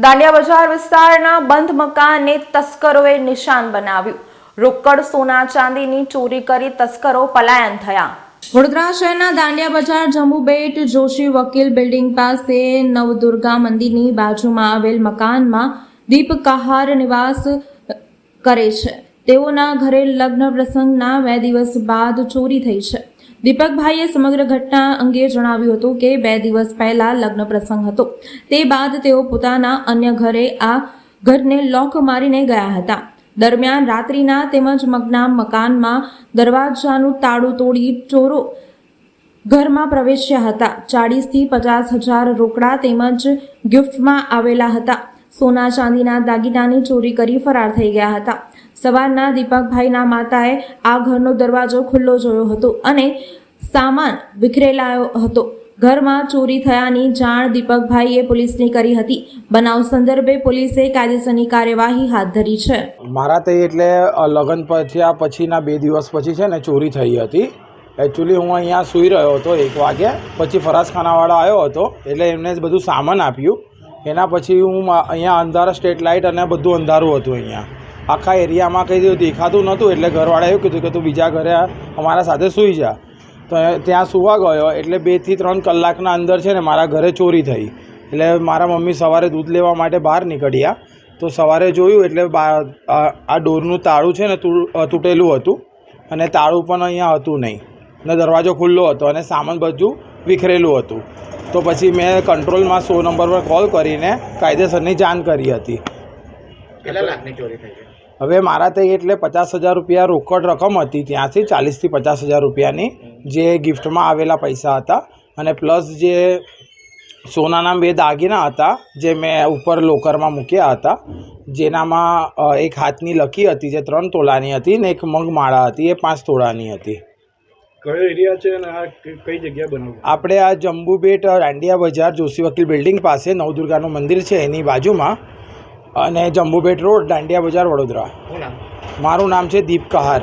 દાંડિયા બજાર વિસ્તારના બંધ મકાનને તસ્કરોએ નિશાન બનાવ્યું। રોકડ સોના ચાંદીની ચોરી કરી તસ્કરો પલાયન થયા। વડોદરા શહેરના દાંડિયા બજાર જંબુબેટ જોશી વકીલ બિલ્ડિંગ પાસે નવદુર્ગા મંદિરની બાજુમાં આવેલ મકાનમાં દીપ કહાર નિવાસ કરે છે। તેઓના ઘરે લગ્ન પ્રસંગના 2 દિવસ બાદ ચોરી થઈ છે। દીપકભાઈએ સમગ્ર ઘટના અંગે જણાવ્યું હતું કે 2 દિવસ પહેલા લગ્ન પ્રસંગ હતો, તે બાદ તેઓ પોતાના અન્ય ઘરે આ ઘરને લોક મારીને ગયા હતા। દરમિયાન રાત્રિના તેમજ મગના મકાનમાં દરવાજાનું તાળું તોડી ચોરો ઘરમાં પ્રવેશ્યા હતા। 40 થી 50 હજાર રોકડા તેમજ ગિફ્ટમાં આવેલા હતા। સોના ચાંદીના દાગીનાની ચોરી કરી ફરાર થઈ ગયા હતા। સવારના દીપકભાઈના માતાએ આ ઘરનો દરવાજો ખુલ્લો જોયો હતો અને સામાન વિખરેલાયો હતો। ઘરમાં ચોરી થયાની જાણ દીપકભાઈએ પોલીસને કરી હતી। બનાવ સંદર્ભે પોલીસે કાયદેસરની કાર્યવાહી હાથ ધરી છે। મારા તે એટલે લગ્ન પછીના 2 દિવસ પછી છે ને ચોરી થઈ હતી। એકચ્યુઅલી હું અહીંયા સૂઈ રહ્યો હતો 1 વાગે, પછી ફરાસખાનાવાળો આવ્યો હતો એટલે એમને જ બધું સામાન આપ્યું। એના પછી હું અહીંયા અંધારા સ્ટ્રીટ લાઇટ અને બધું અંધારું હતું। અહીંયા આખા એરિયામાં કંઈ દેખાતું નહોતું એટલે ઘરવાળાએ એવું કીધું કે તું બીજા ઘરે અમારા સાથે સૂઈ જા। તો ત્યાં સૂવા ગયો એટલે 2 થી 3 કલાકના અંદર છે ને મારા ઘરે ચોરી થઈ। એટલે મારા મમ્મી સવારે દૂધ લેવા માટે બહાર નીકળ્યા તો સવારે જોયું એટલે આ ડોરનું તાળું છે ને તૂટેલું હતું અને તાળું પણ અહીંયા હતું નહીં ને દરવાજો ખુલ્લો હતો અને સામાન બધું વિખરેલું હતું। તો પછી મેં કંટ્રોલમાં 100 નંબર પર કોલ કરીને કાયદેસરની જાણ કરી હતી। કેટલા લાખની ચોરી થઈ છે? હવે મારા તે એટલે 50,000 રૂપિયા રોકડ રકમ હતી, ત્યાંથી 40 થી 50,000 રૂપિયાની જે ગિફ્ટમાં આવેલા પૈસા હતા અને પ્લસ જે સોનાના 2 દાગીના હતા જે મેં ઉપર લોકરમાં મૂક્યા હતા, જેનામાં એક હાથની લકી હતી જે 3 તોલાની હતી ને એક મગમાળા હતી એ 5 તોલાની હતી। કયો એરિયા છે અને આ કઈ જગ્યા બનાવ્યું? આપણે આ જંબુબેટ દાંડિયા બજાર જોશી વકીલ બિલ્ડિંગ પાસે નવદુર્ગાનું મંદિર છે એની બાજુમાં, અને જંબુબેટ રોડ દાંડિયા બજાર વડોદરા। શું નામ? મારું નામ છે દીપ કહાર।